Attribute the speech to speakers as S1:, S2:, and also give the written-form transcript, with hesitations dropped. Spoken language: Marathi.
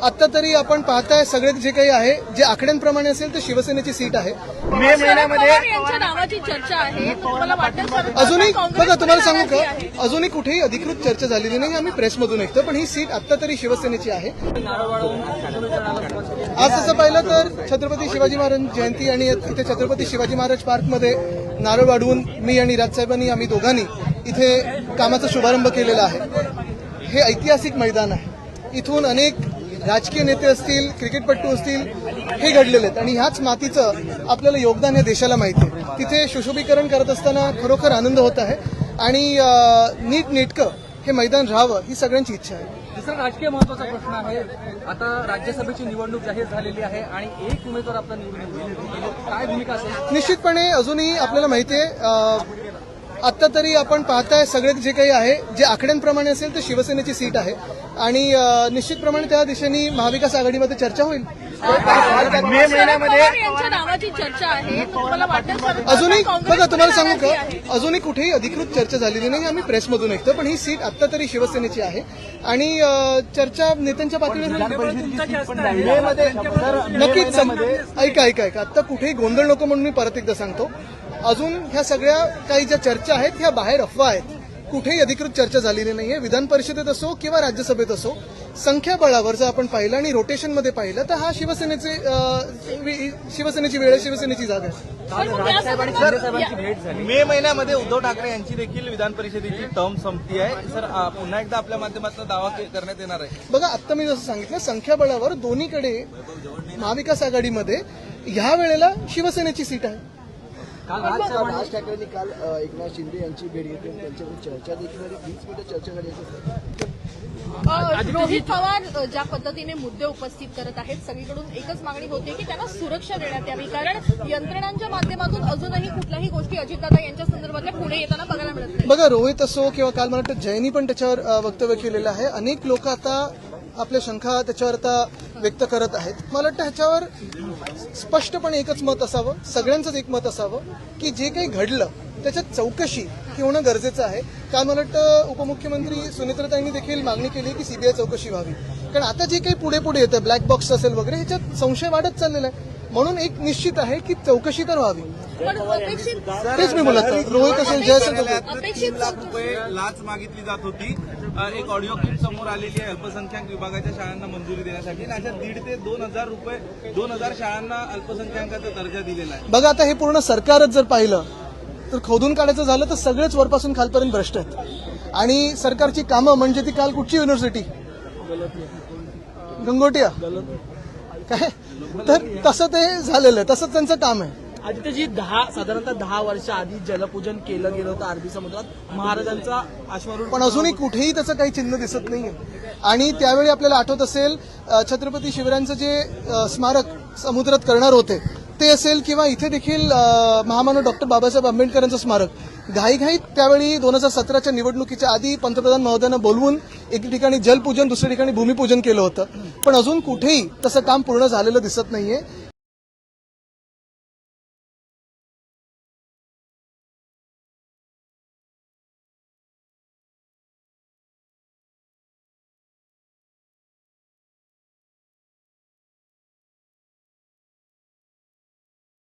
S1: आता तरी आपण पाहताय सगळे जे काही आहे जे आकड्यांप्रमाणे असेल तर शिवसेनेची सीट आहे.
S2: मे महिन्यामध्ये
S3: यांच्या नावाची चर्चा आहे. तुम्हाला वाटेल का?
S1: अजूनही बघा तुम्हाला सांगू का, अजूनही कुठेही अधिकृत चर्चा झालेली नाही. आम्ही प्रेसमधून ऐकतो, पण ही सीट आता तरी शिवसेनेची आहे. आज तसं पाहिलं तर छत्रपती शिवाजी महाराज जयंती आणि इथे छत्रपती शिवाजी महाराज पार्कमध्ये नारळ वाढवून मी आणि राजसाहेबांनी आम्ही दोघांनी इथे कामाचा शुभारंभ केलेला आहे. हे ऐतिहासिक मैदान आहे. इथून अनेक राजकीय नेते असतील, क्रिकेटपटू असतील, हे घडलेले आहेत आणि ह्याच मातीचं आपल्याला योगदान या देशाला माहिती आहे. तिथे सुशोभीकरण करत असताना खरोखर आनंद होत आहे आणि नीटनेटकं हे मैदान राहावं ही सगळ्यांची इच्छा आहे.
S2: दुसरा राजकीय महत्वाचा प्रश्न आहे. आता राज्यसभेची निवडणूक जाहीर झालेली आहे आणि एक उमेदवार आपला निवडून येईल. काय भूमिका असेल?
S1: निश्चितपणे अजूनही आपल्याला माहिती आहे. आता तरी आपण पाहताय सगळे जे काही आहे जे आकड्यांप्रमाणे असेल तर शिवसेनेची सीट आहे आणि निश्चितप्रमाणे त्या दिशेने महाविकास आघाडीमध्ये चर्चा होईल.
S2: मे महिन्यामध्ये
S3: यांच्या नावाची चर्चा आहे. तुम्हाला वाटेल का?
S1: अजूनही बघा तुम्हाला सांगू का, अजूनही कुठेही अधिकृत चर्चा झालेली नाही. आम्ही प्रेसमधून ऐकतो, पण ही सीट आता तरी शिवसेनेची आहे आणि चर्चा नेत्यांच्या पातळीवर नक्कीच. ऐका आता कुठेही गोंधळ नको म्हणून मी परत एकदा सांगतो. अजून ह्या सगळ्या काही ज्या चर्चा आहेत ह्या बाहेर अफवा आहेत. कुठेही अधिकृत चर्चा झालेली नाहीये. विधान परिषदेत असो किंवा राज्यसभेत असो, संख्याबळावर जर आपण पाहिलं आणि रोटेशनमध्ये पाहिलं तर हा शिवसेनेची वेळ आहे, शिवसेनेची जागा आहे.
S4: मे महिन्यामध्ये उद्धव ठाकरे यांची देखील विधान परिषदेची टर्म संपती आहे. सर पुन्हा एकदा आपल्या माध्यमातून दावा करण्यात येणार आहे.
S1: बघा आता मी जसं सांगितलं, संख्याबळावर दोन्हीकडे महाविकास आघाडीमध्ये ह्या वेळेला शिवसेनेची सीट आहे.
S5: राज ठाकरेंनी काल एकनाथ शिंदे यांची भेट घेतली आणि त्यांच्याकडून चर्चा देखील झाली. 20 मिनिटं चर्चा झाली.
S3: रोहित पवार ज्या पद्धतीने मुद्दे उपस्थित करत आहेत, सगळीकडून एकच मागणी होती की त्यांना सुरक्षा देण्यात यावी, कारण यंत्रणांच्या माध्यमातून अजूनही कुठल्याही गोष्टी अजितदादा यांच्या संदर्भातल्या पुढे येताना बघायला मिळत नाही.
S1: बघा रोहित असो किंवा काल मला वाटतं जयनी पण त्याच्यावर वक्तव्य केलेलं आहे. अनेक लोक आता आपल्या शंका त्याच्यावर आता व्यक्त करत आहेत. मला वाटतं ह्याच्यावर स्पष्टपणे एकच मत असावं, सगळ्यांचंच एक मत असावं की जे काही घडलं त्याच्यात चौकशी ही होणं गरजेचं आहे. काल मला वाटतं उपमुख्यमंत्री सुनेत्राताईंनी देखील मागणी केली की सीबीआय चौकशी व्हावी, कारण आता जे काही पुढे येतं ब्लॅक बॉक्स असेल वगैरे ह्याच्यात संशय वाढत चाललेला आहे. म्हणून एक निश्चित आहे की चौकशी तर व्हावी.
S3: पण अपेक्षित
S1: तेच मी बोलत होतो. रोहित असेल, जय असेल,
S4: 3 लाख रुपये लाच मागितली जात होती. एक ऑडिओ क्लिप समोर आलेली आहे अल्पसंख्याक विभागाच्या शाळांना मंजुरी देण्यासाठी. अशा 1,500 ते 2,000 रुपये 2,000 शाळांना अल्पसंख्याकाचा दर्जा दिलेला आहे.
S1: बघा आता हे पूर्ण सरकारच जर पाहिलं तर खोदून काढायचं झालं तर सगळेच वरपासून खालपर्यंत भ्रष्ट आहेत. आणि सरकारची कामं म्हणजे ती काल कुठची युनिव्हर्सिटी गंगोटिया काय, तर तसं ते झालेलं आहे, तसंच त्यांचं काम आहे.
S6: आदित्यजी साधारणतः 10 वर्ष आधी जलपूजन केलं गेलं होतं अरबी समुद्रात, महाराजांचा अश्वारूढ,
S1: पण अजूनही कुठेही त्याचं काही चिन्ह दिसत नाहीये. आणि त्यावेळी आपल्याला आठवत असेल छत्रपती शिवरायांचं जे स्मारक समुद्रात करणार होते ते असेल किंवा इथे देखील महामानव डॉक्टर बाबासाहेब आंबेडकरांचं स्मारक घाईघाईत त्यावेळी 2017च्या निवडणुकीच्या आधी पंतप्रधान महोदयांना बोलवून एके ठिकाणी जलपूजन दुसऱ्या ठिकाणी भूमिपूजन केलं होतं. पण अजून कुठेही तसं काम पूर्ण झालेलं दिसत नाहीये.